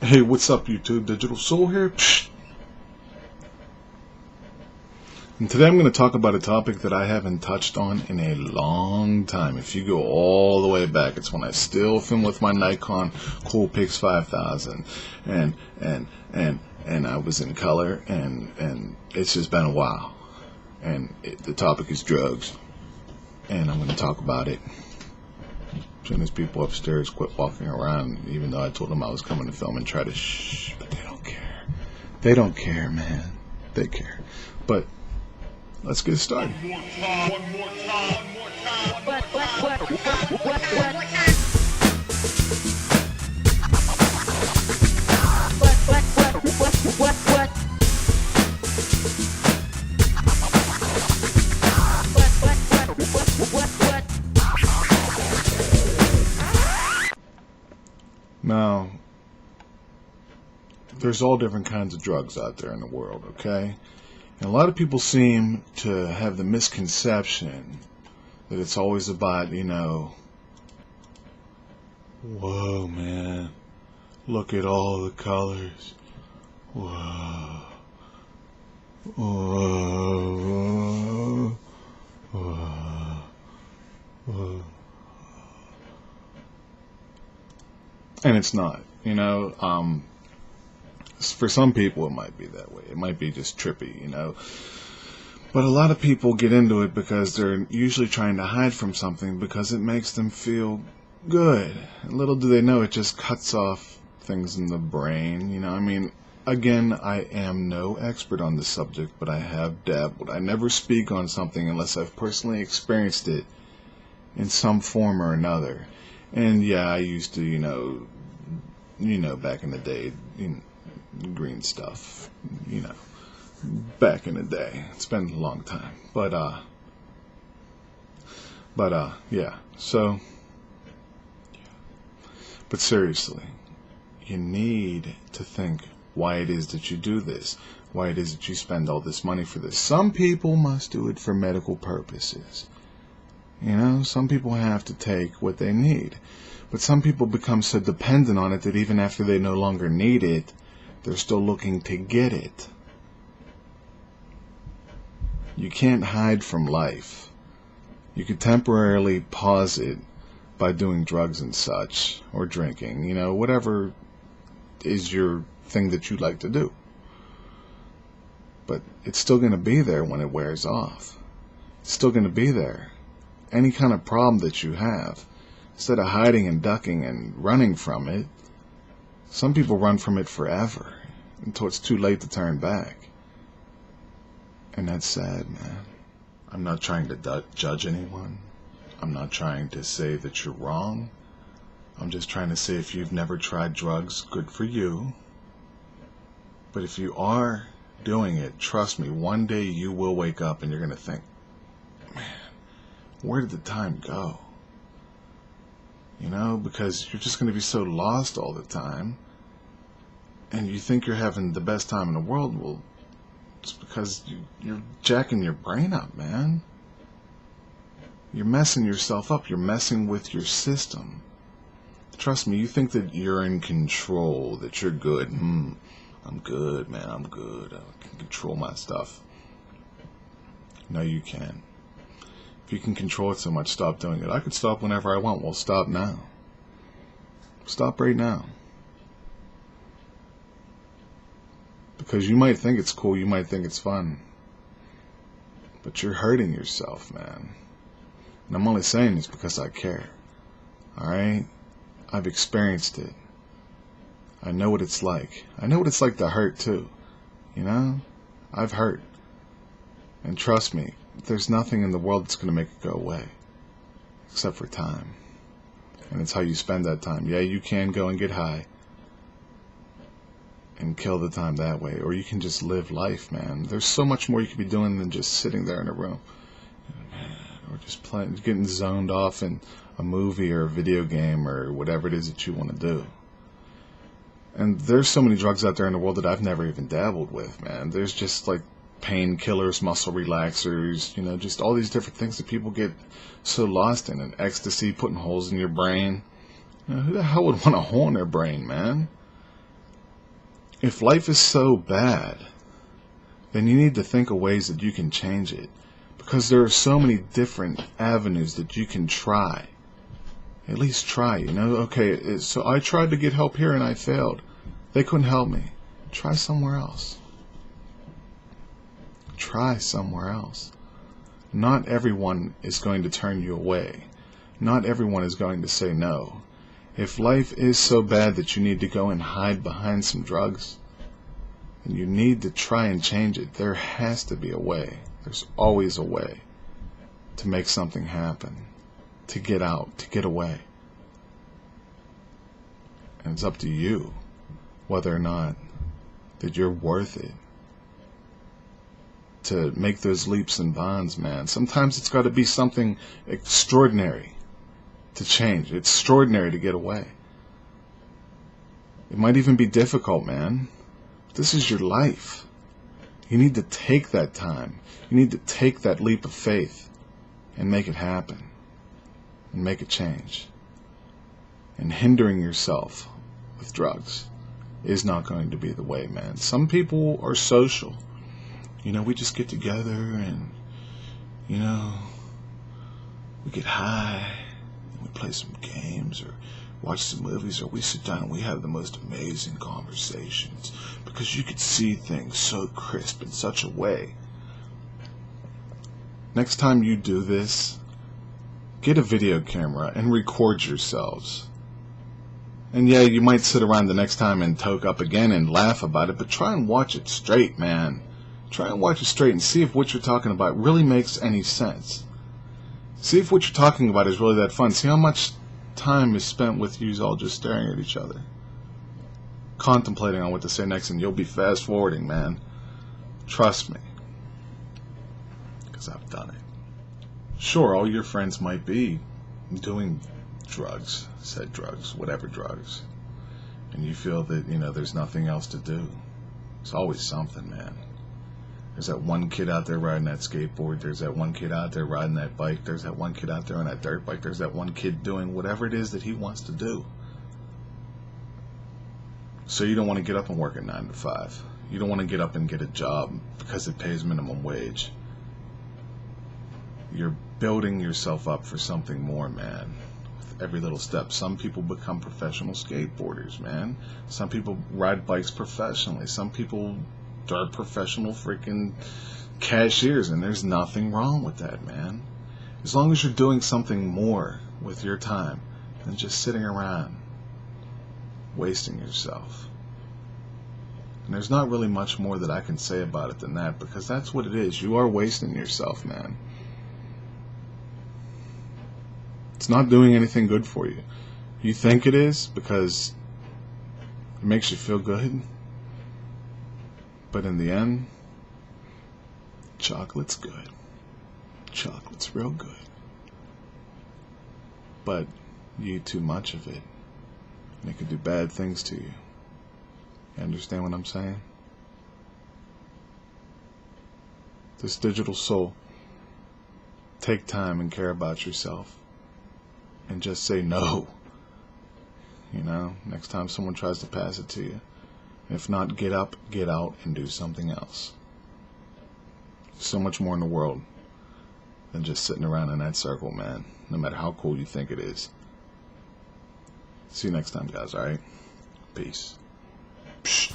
Hey, what's up, YouTube? Digital Soul here. Psh. And today I'm going to talk about a topic that I haven't touched on in a long time. If you go all the way back, it's when I still film with my Nikon Coolpix 5000, and I was in color, and it's just been a while. And the topic is drugs, and I'm going to talk about it. These people upstairs quit walking around, even though I told them I was coming to film, and try to shh, but they don't care. They don't care, man. They care. But let's get started. One more time, one more time, one more time, What? Now, there's all different kinds of drugs out there in the world, okay? And a lot of people seem to have the misconception that it's always about, whoa, man, look at all the colors. Whoa. Whoa. Whoa. Whoa. And it's not, for some people it might be that way. It might be just trippy, But a lot of people get into it because they're usually trying to hide from something because it makes them feel good. And little do they know it just cuts off things in the brain, Again, I am no expert on the subject, but I have dabbled. I never speak on something unless I've personally experienced it in some form or another. And yeah, I used to, back in the day, green stuff, back in the day. It's been a long time, but yeah. So, but seriously, you need to think why it is that you do this, why it is that you spend all this money for this. Some people must do it for medical purposes. Some people have to take what they need. But some people become so dependent on it that even after they no longer need it, they're still looking to get it. You can't hide from life. You could temporarily pause it by doing drugs and such, or drinking, whatever is your thing that you like to do. But it's still going to be there when it wears off. It's still going to be there. Any kind of problem that you have, instead of hiding and ducking and running from it, some people run from it forever until it's too late to turn back. And that's sad, man. I'm not trying to judge anyone. I'm not trying to say that you're wrong. I'm just trying to say if you've never tried drugs, good for you. But if you are doing it, trust me, one day you will wake up and you're going to think, man, where did the time go? Because you're just going to be so lost all the time. And you think you're having the best time in the world. Well, it's because you're jacking your brain up, man. You're messing yourself up. You're messing with your system. Trust me, you think that you're in control, that you're good. I'm good, man. I'm good. I can control my stuff. No, you can't. If you can control it so much, stop doing it. I could stop whenever I want. Well, stop now. Stop right now. Because you might think it's cool, you might think it's fun, but you're hurting yourself, man. And I'm only saying this because I care. Alright? I've experienced it. I know what it's like. I know what it's like to hurt too. I've hurt. And trust me, there's nothing in the world that's going to make it go away. Except for time. And it's how you spend that time. Yeah, you can go and get high and kill the time that way. Or you can just live life, man. There's so much more you could be doing than just sitting there in a room. Or just playing, getting zoned off in a movie or a video game or whatever it is that you want to do. And there's so many drugs out there in the world that I've never even dabbled with, man. There's just like painkillers, muscle relaxers, just all these different things that people get so lost in. And ecstasy, putting holes in your brain. Who the hell would want a hole in their brain, man? If life is so bad, then you need to think of ways that you can change it. Because there are so many different avenues that you can try. At least try, you know? Okay, so I tried to get help here and I failed. They couldn't help me. Try somewhere else. Try somewhere else. Not everyone is going to turn you away. Not everyone is going to say no. If life is so bad that you need to go and hide behind some drugs, and you need to try and change it, there has to be a way. There's always a way to make something happen, to get out, to get away. And it's up to you whether or not that you're worth it to make those leaps and bounds, man. Sometimes it's got to be something extraordinary to change. It's extraordinary to get away. It might even be difficult, man. This is your life. You need to take that time. You need to take that leap of faith and make it happen. And make a change. And hindering yourself with drugs is not going to be the way, man. Some people are social. You know, we just get together and, you know, we get high and we play some games or watch some movies, or we sit down and we have the most amazing conversations because you could see things so crisp in such a way. Next time you do this, get a video camera and record yourselves. And yeah, you might sit around the next time and toke up again and laugh about it, but try and watch it straight, man. Try and watch it straight and see if what you're talking about really makes any sense. See if what you're talking about is really that fun. See how much time is spent with you all just staring at each other, contemplating on what to say next, and you'll be fast forwarding, man. Trust me, because I've done it. Sure, all your friends might be doing drugs, said drugs, whatever drugs, and you feel that, you know, there's nothing else to do. There's always something, man. There's that one kid out there riding that skateboard. There's that one kid out there riding that bike. There's that one kid out there on that dirt bike. There's that one kid doing whatever it is that he wants to do. So you don't want to get up and work at 9 to 5. You don't want to get up and get a job because it pays minimum wage. You're building yourself up for something more, man. With every little step. Some people become professional skateboarders, man. Some people ride bikes professionally. Some people are professional freaking cashiers, and there's nothing wrong with that, man. As long as you're doing something more with your time than just sitting around wasting yourself. And there's not really much more that I can say about it than that, because that's what it is. You are wasting yourself, man. It's not doing anything good for you. You think it is because it makes you feel good. But in the end, chocolate's good. Chocolate's real good. But you eat too much of it, and it can do bad things to you. You understand what I'm saying? This digital soul, take time and care about yourself. And just say no. You know, next time someone tries to pass it to you. If not, get up, get out, and do something else. There's so much more in the world than just sitting around in that circle, man. No matter how cool you think it is. See you next time, guys, alright? Peace. Psh.